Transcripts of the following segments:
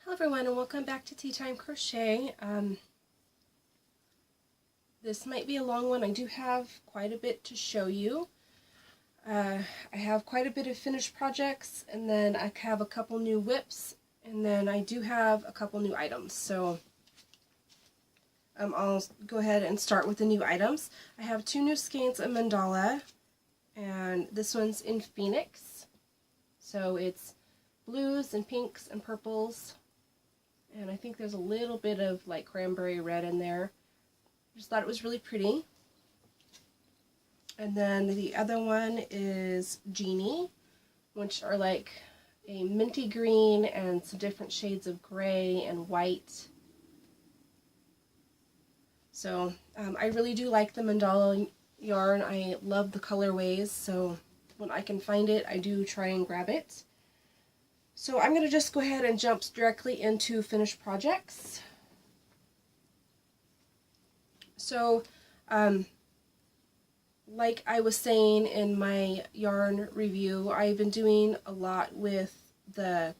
Hello everyone and welcome back to Tea Time Crochet. This might be a long one. I do have quite a bit to show you. I have quite a bit of finished projects, and then I have a couple new whips, and then I do have a couple new items. So I'll go ahead and start with the new items. I have two new skeins of mandala, and this one's in Phoenix. So it's blues and pinks and purples. And I think there's a little bit of like cranberry red in there. Just thought it was really pretty. And then the other one is Genie, which are like a minty green and some different shades of gray and white. So I really do like the mandala yarn. I love the colorways, so when I can find it, I do try and grab it. So I'm going to just go ahead and jump directly into finished projects. So, like I was saying in my yarn review, I've been doing a lot with the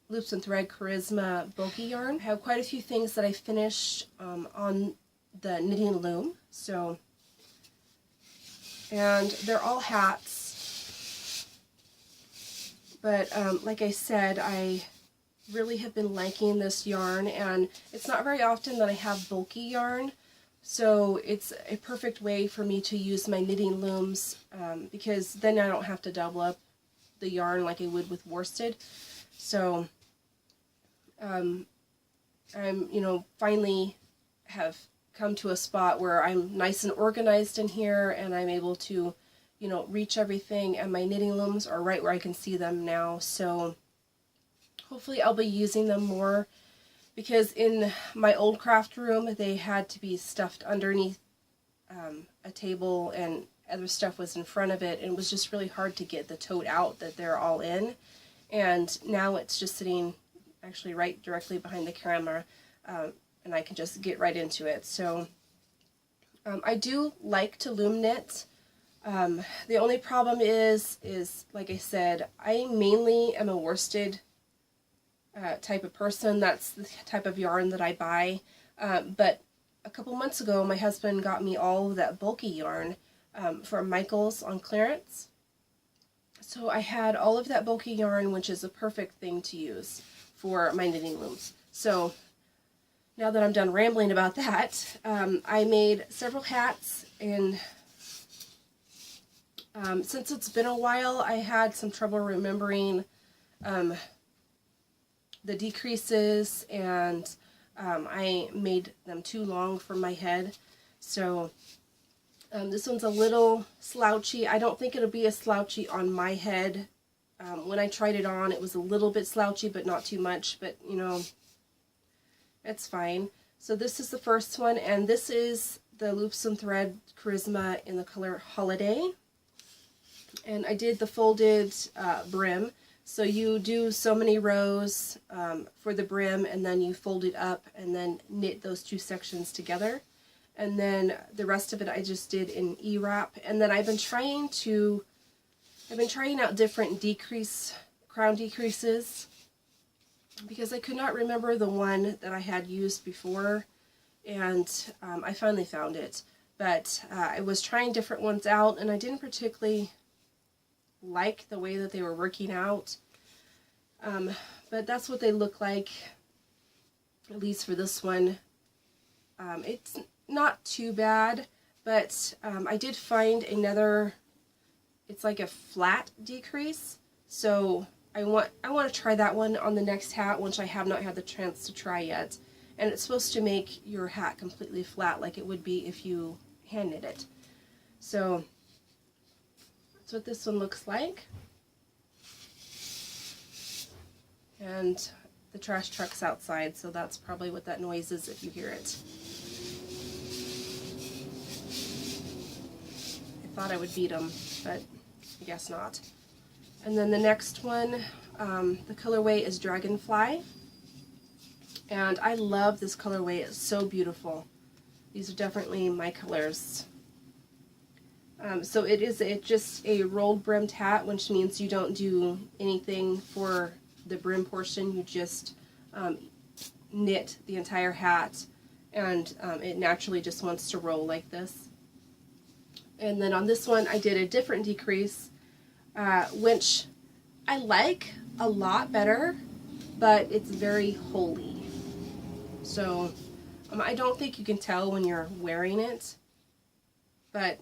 Loops and Thread Charisma bulky yarn. I have quite a few things that I finished on the knitting loom. So, and they're all hats. But like I said, I really have been liking this yarn, and it's not very often that I have bulky yarn, so it's a perfect way for me to use my knitting looms, because then I don't have to double up the yarn like I would with worsted. So I'm, finally have come to a spot where I'm nice and organized in here, and I'm able to reach everything, and my knitting looms are right where I can see them now. So hopefully I'll be using them more, because in my old craft room they had to be stuffed underneath a table, and other stuff was in front of it, and it was just really hard to get the tote out that they're all in. And now it's just sitting actually right directly behind the camera, and I can just get right into it. So I do like to loom knit. The only problem is like I said, I mainly am a worsted type of person. That's the type of yarn that I buy. But a couple months ago, my husband got me all of that bulky yarn from Michael's on clearance. So I had all of that bulky yarn, which is a perfect thing to use for my knitting looms. So now that I'm done rambling about that, I made several hats, and since it's been a while, I had some trouble remembering the decreases, and I made them too long for my head. So this one's a little slouchy. I don't think it'll be as slouchy on my head. When I tried it on, it was a little bit slouchy, but not too much. But, it's fine. So this is the first one, and this is the Loops and Thread Charisma in the color Holiday. And I did the folded brim. So you do so many rows for the brim, and then you fold it up and then knit those two sections together. And then the rest of it I just did in E-wrap. And then I've been trying out different crown decreases, because I could not remember the one that I had used before, and I finally found it. But I was trying different ones out, and I didn't particularly like the way that they were working out, but that's what they look like, at least for this one. It's not too bad, but I did find another, it's like a flat decrease, so I want to try that one on the next hat, which I have not had the chance to try yet. And it's supposed to make your hat completely flat like it would be if you hand knit it. So that's what this one looks like. And the trash truck's outside, so that's probably what that noise is if you hear it. I thought I would beat them, but I guess not. And then the next one, the colorway is Dragonfly. And I love this colorway. It's so beautiful. These are definitely my colors. So it is just a rolled brimmed hat, which means you don't do anything for the brim portion. You just knit the entire hat, and it naturally just wants to roll like this. And then on this one I did a different decrease, which I like a lot better, but it's very holey. So I don't think you can tell when you're wearing it, but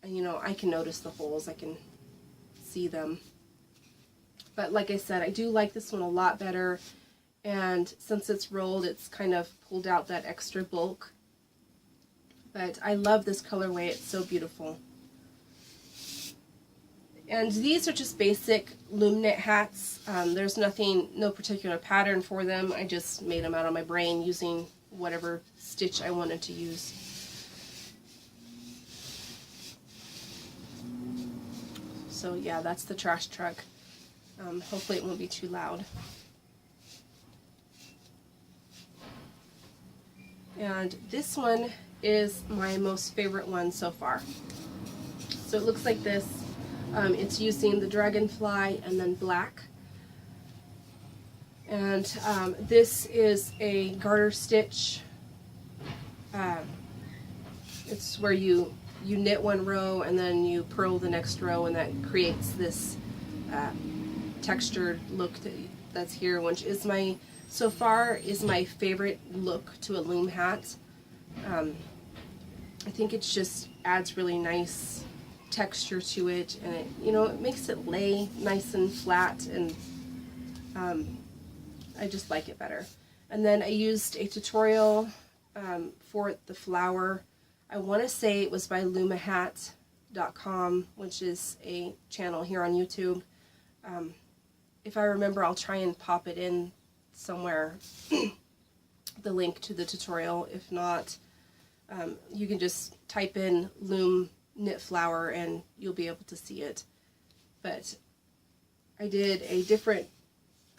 you know, I can notice the holes, I can see them. But like I said, I do like this one a lot better, and since it's rolled, it's kind of pulled out that extra bulk. But I love this colorway, it's so beautiful. And these are just basic loom knit hats. There's no particular pattern for them. I just made them out of my brain using whatever stitch I wanted to use. So yeah, that's the trash truck. Hopefully it won't be too loud. And this one is my most favorite one so far. So it looks like this. It's using the dragonfly and then black. And this is a garter stitch. It's where you knit one row and then you purl the next row, and that creates this textured look that's here, which is so far is my favorite look to a loom hat. I think it just adds really nice texture to it, and it makes it lay nice and flat, and I just like it better. And then I used a tutorial for the flower. I want to say it was by lumahat.com, which is a channel here on YouTube. If I remember, I'll try and pop it in somewhere, the link to the tutorial. If not, you can just type in loom knit flower and you'll be able to see it. But I did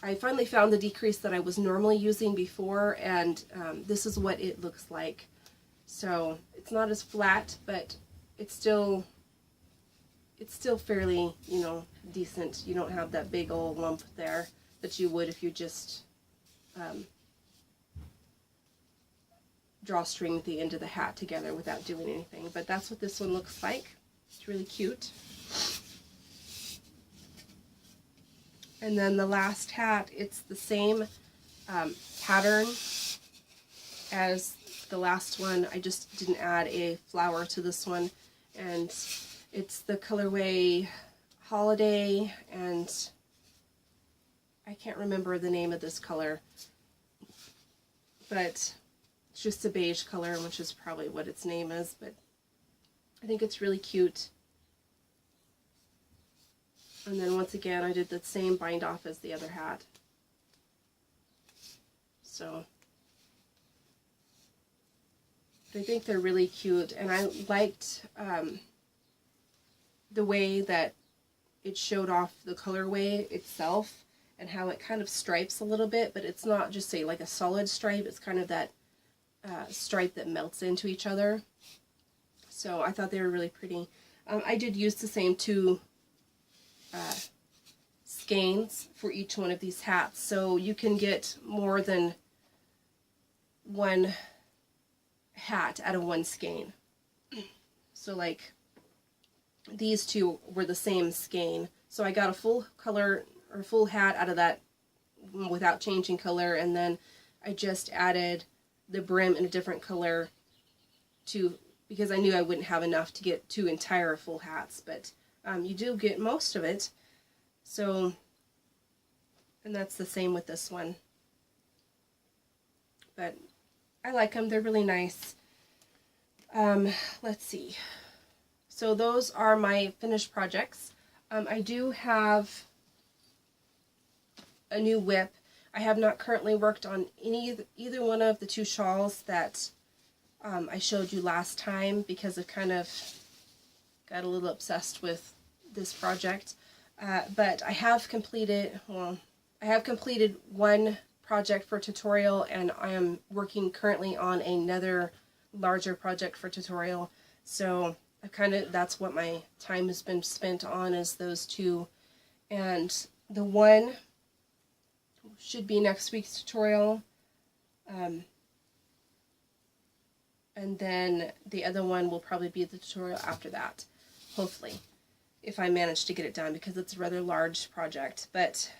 I finally found the decrease that I was normally using before, and this is what it looks like. So it's not as flat, but it's still fairly, decent. You don't have that big old lump there that you would if you just drawstring the end of the hat together without doing anything. But that's what this one looks like. It's really cute. And then the last hat, it's the same pattern as the last one. I just didn't add a flower to this one. And it's the colorway Holiday, and I can't remember the name of this color, but it's just a beige color, which is probably what its name is, but I think it's really cute. And then once again, I did the same bind off as the other hat. So I think they're really cute, and I liked the way that it showed off the colorway itself and how it kind of stripes a little bit, but it's not just like a solid stripe. It's kind of that stripe that melts into each other. So I thought they were really pretty. I did use the same two skeins for each one of these hats, so you can get more than one hat out of one skein. So like these two were the same skein, so I got a full color or full hat out of that without changing color, and then I just added the brim in a different color because I knew I wouldn't have enough to get two entire full hats, but you do get most of it. So, and that's the same with this one. But I like them, they're really nice. Let's see. So those are my finished projects. I do have a new whip. I have not currently worked on either one of the two shawls that I showed you last time, because I kind of got a little obsessed with this project. But I have completed one project for tutorial, and I am working currently on another larger project for tutorial. So that's what my time has been spent on, is those two. And the one, should be next week's tutorial. And then the other one will probably be the tutorial after that, hopefully, if I manage to get it done, because it's a rather large project. But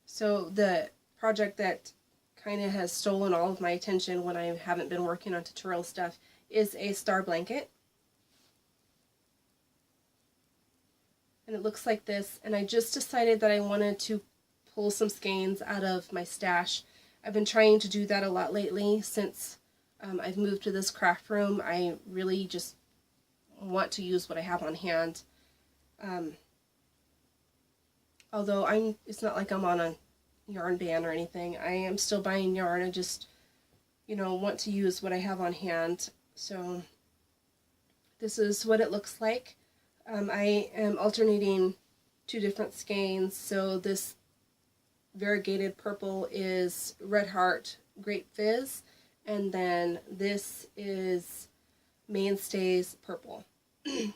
so the project that kind of has stolen all of my attention when I haven't been working on tutorial stuff is a star blanket. And it looks like this, and I just decided that I wanted to pull some skeins out of my stash. I've been trying to do that a lot lately since I've moved to this craft room. I really just want to use what I have on hand. Although it's not like I'm on a yarn ban or anything. I am still buying yarn. I just, want to use what I have on hand. So this is what it looks like. I am alternating 2 different skeins. So this variegated purple is Red Heart Grape Fizz, and then this is Mainstays Purple. I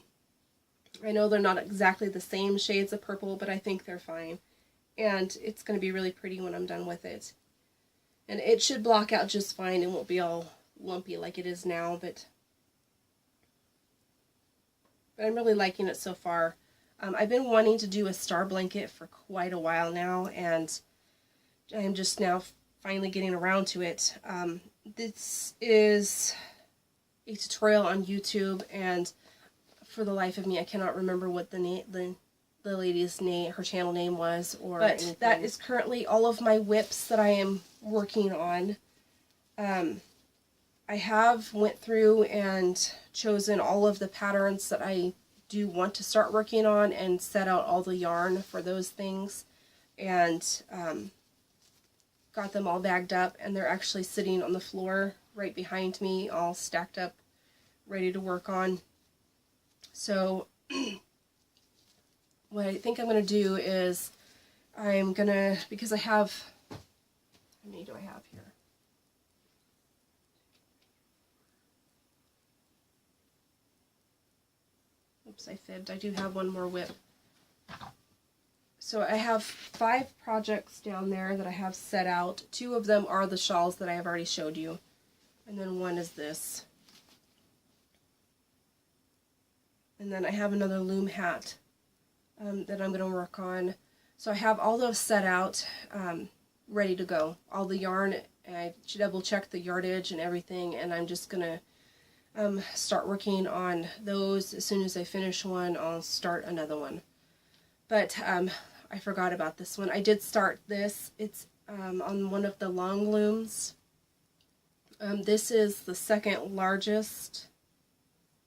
know they're not exactly the same shades of purple, but I think they're fine. And it's going to be really pretty when I'm done with it. And it should block out just fine and won't be all lumpy like it is now, but I'm really liking it so far. I've been wanting to do a star blanket for quite a while now, and I'm just now finally getting around to it. This is a tutorial on YouTube, and for the life of me, I cannot remember what the lady's name, her channel name was, or anything. That is currently all of my whips that I am working on. I have went through and chosen all of the patterns that I do want to start working on and set out all the yarn for those things, and got them all bagged up, and they're actually sitting on the floor right behind me, all stacked up, ready to work on. So what I think I'm going to do is I'm going to, because I have, how many do I have here? Oops, I fibbed. I do have one more whip. So I have 5 projects down there that I have set out. 2 of them are the shawls that I have already showed you. And then one is this. And then I have another loom hat that I'm going to work on. So I have all those set out, ready to go. All the yarn, I double checked the yardage and everything, and I'm just going to start working on those. As soon as I finish one, I'll start another one. But I forgot about this one. I did start this. It's on one of the long looms. This is the second largest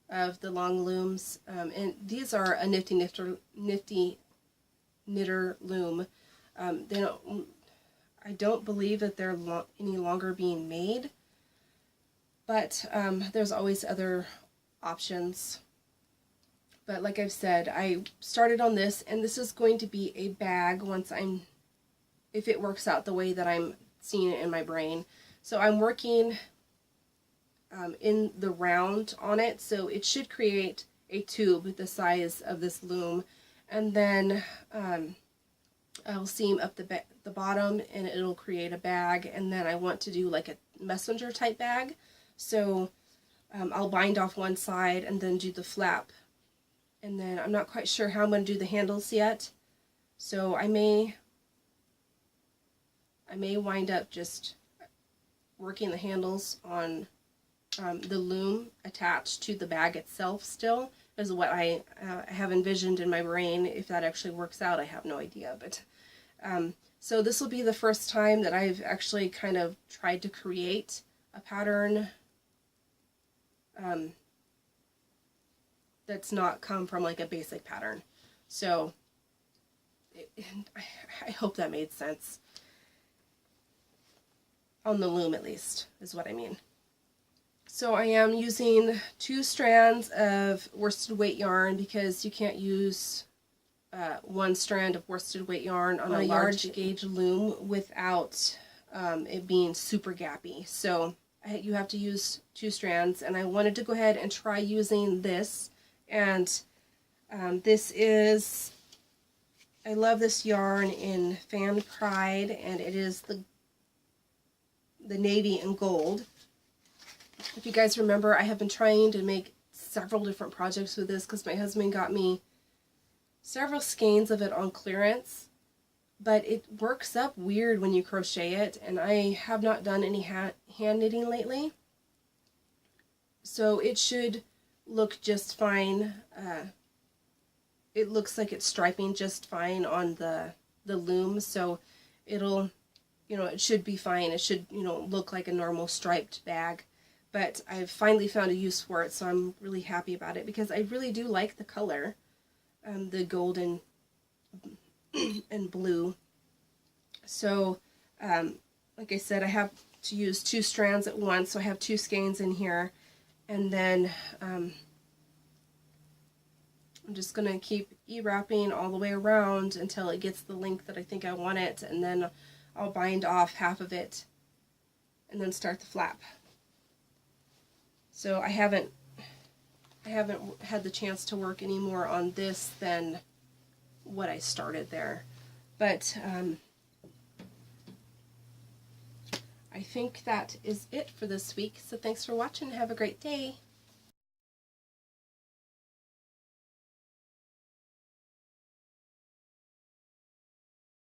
of the long looms, and these are a nifty knitter loom. I don't believe that they're any longer being made, but there's always other options. But like I've said, I started on this, and this is going to be a bag once if it works out the way that I'm seeing it in my brain. So I'm working in the round on it, so it should create a tube the size of this loom, and then I'll seam up the bottom, and it'll create a bag. And then I want to do like a messenger type bag, so I'll bind off one side and then do the flap. And then I'm not quite sure how I'm going to do the handles yet, so I may wind up just working the handles on the loom attached to the bag itself still, is what I have envisioned in my brain. If that actually works out, I have no idea. But so this will be the first time that I've actually kind of tried to create a pattern that's not come from like a basic pattern. So I hope that made sense. On the loom, at least, is what I mean. So I am using 2 strands of worsted weight yarn, because you can't use 1 strand of worsted weight yarn on a large gauge loom without it being super gappy. So you have to use 2 strands, and I wanted to go ahead and try using this, and This is, I love this yarn in Fan Pride, and it is the navy and gold. If you guys remember, I have been trying to make several different projects with this because my husband got me several skeins of it on clearance, but it works up weird when you crochet it, and I have not done any hand knitting lately, so it should look just fine. It looks like it's striping just fine on the loom, so it'll, you know, it should be fine. It should, you know, look like a normal striped bag. But I've finally found a use for it, so I'm really happy about it because I really do like the color, the golden and blue. So, like I said, I have to use 2 strands at once, so I have 2 skeins in here, and then I'm just going to keep E-wrapping all the way around until it gets the length that I think I want it, and then I'll bind off half of it and then start the flap. So I haven't had the chance to work any more on this than what I started there. But I think that is it for this week. So thanks for watching. Have a great day.